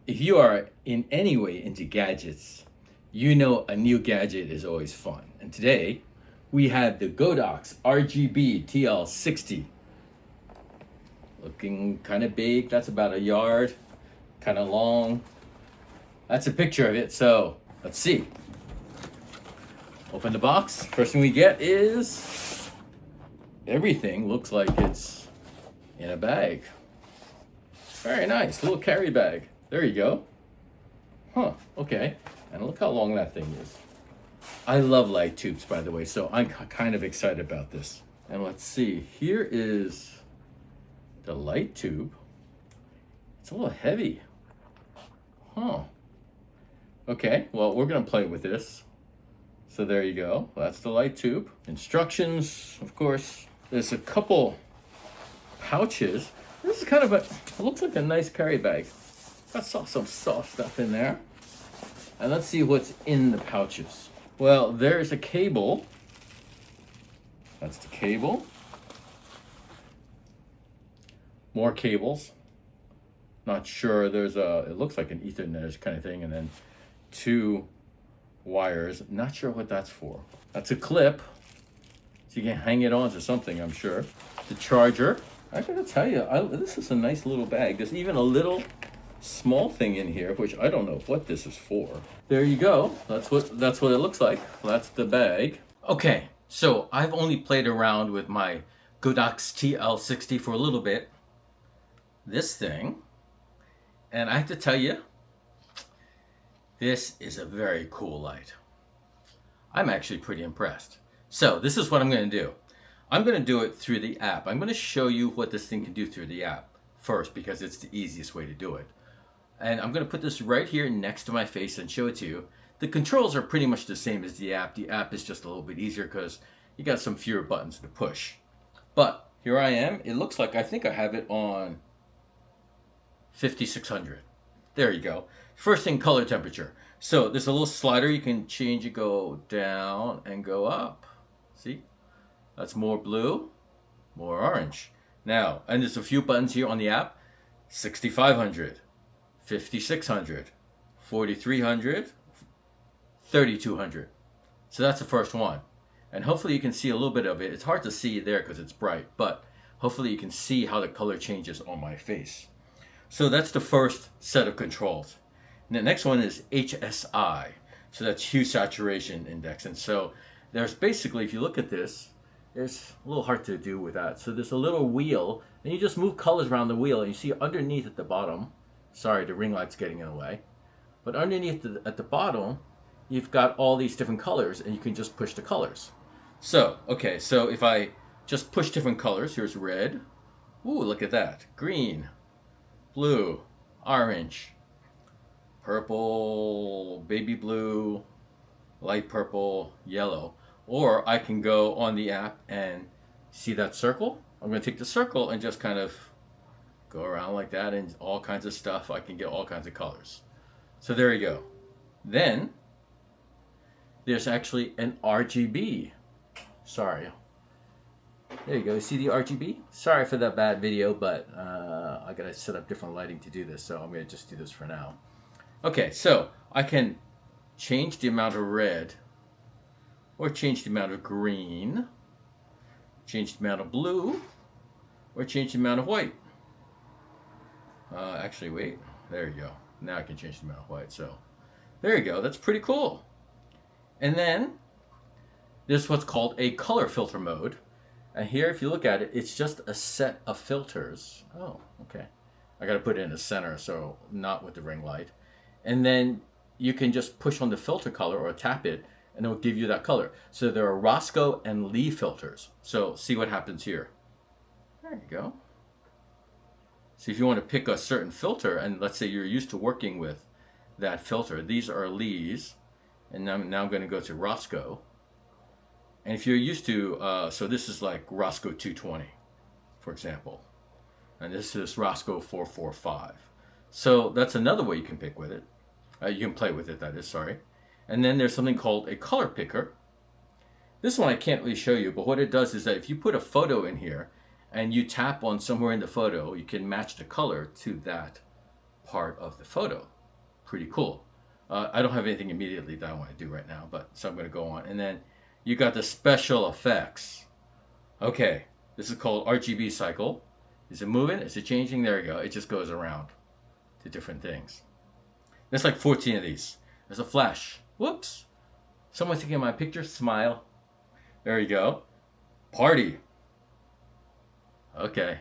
If you are in any way into gadgets, you know a new gadget is always fun. And today, we have the GODOX RGB TL60. Looking kind of big, that's about a yard, kind of long. That's a picture of it, so let's see. Open the box. First thing we get is everything looks like it's in a bag. Very nice, little carry bag. There you go. Huh, okay. And look how long that thing is. I love light tubes, by the way, so I'm kind of excited about this. And let's see, here is the light tube. It's a little heavy. Huh. Okay, well, we're gonna play with this. So there you go, that's the light tube. Instructions, of course. There's a couple pouches. This is kind of it looks like a nice carry bag. Got some soft stuff in there. And let's see what's in the pouches. Well, there's a cable. That's the cable. More cables. Not sure, it looks like an Ethernet kind of thing, and then two wires. Not sure what that's for. That's a clip, so you can hang it onto something, I'm sure. The charger. I gotta tell you, this is a nice little bag. There's even a little small thing in here, which I don't know what this is for. There you go. That's what it looks like. That's the bag. Okay, so I've only played around with my GODOX TL60 for a little bit. This thing, and I have to tell you, this is a very cool light. I'm actually pretty impressed. So this is what I'm going to do. I'm going to do it through the app. I'm going to show you what this thing can do through the app first because it's the easiest way to do it. And I'm going to put this right here next to my face and show it to you. The controls are pretty much the same as the app. The app is just a little bit easier because you got some fewer buttons to push. But here I am. It looks like I think I have it on 5600. There you go. First thing, color temperature. So there's a little slider you can change. You go down and go up. See? That's more blue, more orange. Now, and there's a few buttons here on the app. 6500, 5600, 4300, 3200. So that's the first one. And hopefully you can see a little bit of it. It's hard to see there because it's bright, but hopefully you can see how the color changes on my face. So that's the first set of controls. And the next one is HSI. So that's hue saturation index. And so there's basically, if you look at this, there's a little hard to do with that. So there's a little wheel, and you just move colors around the wheel, and you see underneath at the bottom, sorry, the ring light's getting in the way, but underneath at the bottom, you've got all these different colors, and you can just push the colors. So, okay, so if I just push different colors, here's red. Ooh, look at that. Green, blue, orange, purple, baby blue, light purple, yellow. Or I can go on the app and see that circle. I'm going to take the circle and just kind of go around like that and all kinds of stuff. I can get all kinds of colors. So there you go. Then there's actually an RGB. Sorry. There you go. See the RGB? Sorry for that bad video, but I got to set up different lighting to do this. So I'm going to just do this for now. Okay, so I can change the amount of red, or change the amount of green, change the amount of blue, or change the amount of white. Actually, wait, there you go. Now I can change the amount of white. So there you go. That's pretty cool. And then there's what's called a color filter mode. And here, if you look at it, it's just a set of filters. Oh, okay. I got to put it in the center, so not with the ring light. And then you can just push on the filter color or tap it, and it will give you that color. So there are Roscoe and Lee filters. So see what happens here. There you go. So if you want to pick a certain filter, and let's say you're used to working with that filter, these are Lee's, and now I'm going to go to Roscoe. And if you're used to, so this is like Roscoe 220, for example. And this is Roscoe 445. So that's another way you can pick with it. You can play with it, that is, sorry. And then there's something called a color picker. This one I can't really show you, but what it does is that if you put a photo in here and you tap on somewhere in the photo, you can match the color to that part of the photo. Pretty cool. I don't have anything immediately that I want to do right now, but so I'm going to go on. And then you got the special effects. Okay, this is called RGB cycle. Is it moving? Is it changing? There you go. It just goes around to different things. There's like 14 of these. There's a flash. Whoops. Someone's taking my picture. Smile. There you go. Party. Okay.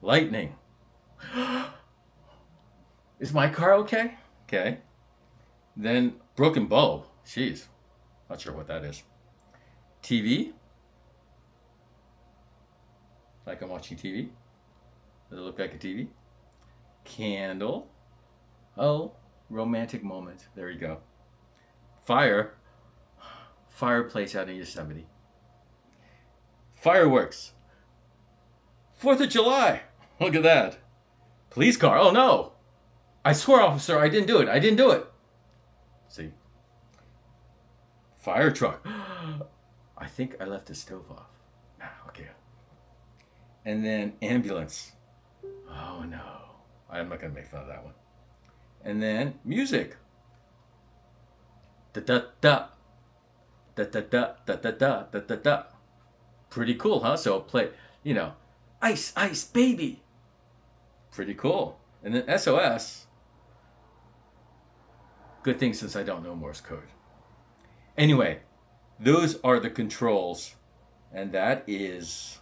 Lightning. Is my car okay? Okay. Then broken bulb. Jeez. Not sure what that is. TV. Like I'm watching TV. Does it look like a TV? Candle. Oh, romantic moment. There you go. Fire. Fireplace out in Yosemite. Fireworks. 4th of July. Look at that. Police car. Oh no. I swear, officer, I didn't do it. I didn't do it. See. Fire truck. I think I left the stove off. Okay. And then ambulance. Oh no. I'm not going to make fun of that one. And then music. Da da da. Da da da da da da da da da. Pretty cool, huh? So play, you know, ice, ice, baby. Pretty cool. And then SOS. Good thing since I don't know Morse code. Anyway, those are the controls. And that is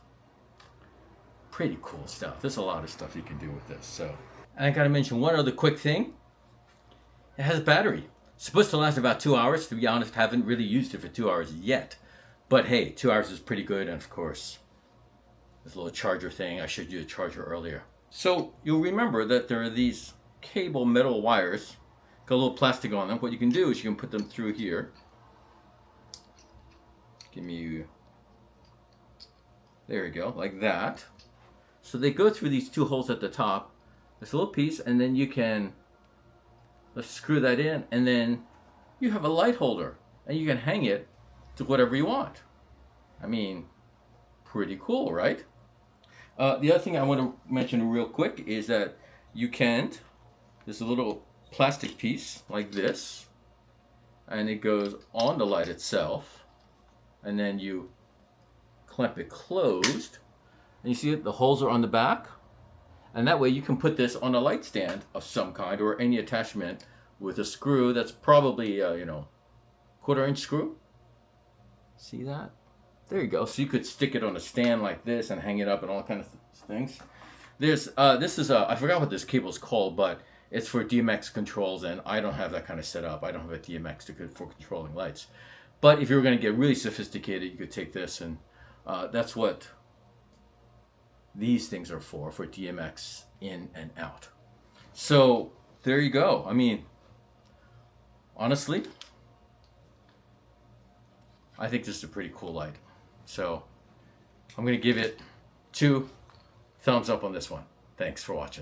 pretty cool stuff. There's a lot of stuff you can do with this. So, and I got to mention one other quick thing. It has a battery. It's supposed to last about 2 hours. To be honest, haven't really used it for 2 hours yet. But hey, 2 hours is pretty good. And of course, this little charger thing. I showed you the charger earlier. So you'll remember that there are these cable metal wires. Got a little plastic on them. What you can do is you can put them through here. Give me, there you go, like that. So they go through these two holes at the top. This little piece, and then you can, let's screw that in, and then you have a light holder, and you can hang it to whatever you want. I mean, pretty cool, right? The other thing I want to mention real quick is that you can, there's a little plastic piece like this, and it goes on the light itself, and then you clamp it closed, and you see it, the holes are on the back, and that way you can put this on a light stand of some kind or any attachment with a screw that's probably, 1/4-inch screw. See that? There you go. So you could stick it on a stand like this and hang it up and all kinds of things. There's this is I forgot what this cable's called, but it's for DMX controls, and I don't have that kind of setup. I don't have a DMX for controlling lights. But if you were going to get really sophisticated, you could take this, and that's what these things are for DMX in and out. So there you go. I mean, honestly, I think this is a pretty cool light. So I'm going to give it 2 thumbs up on this one. Thanks for watching.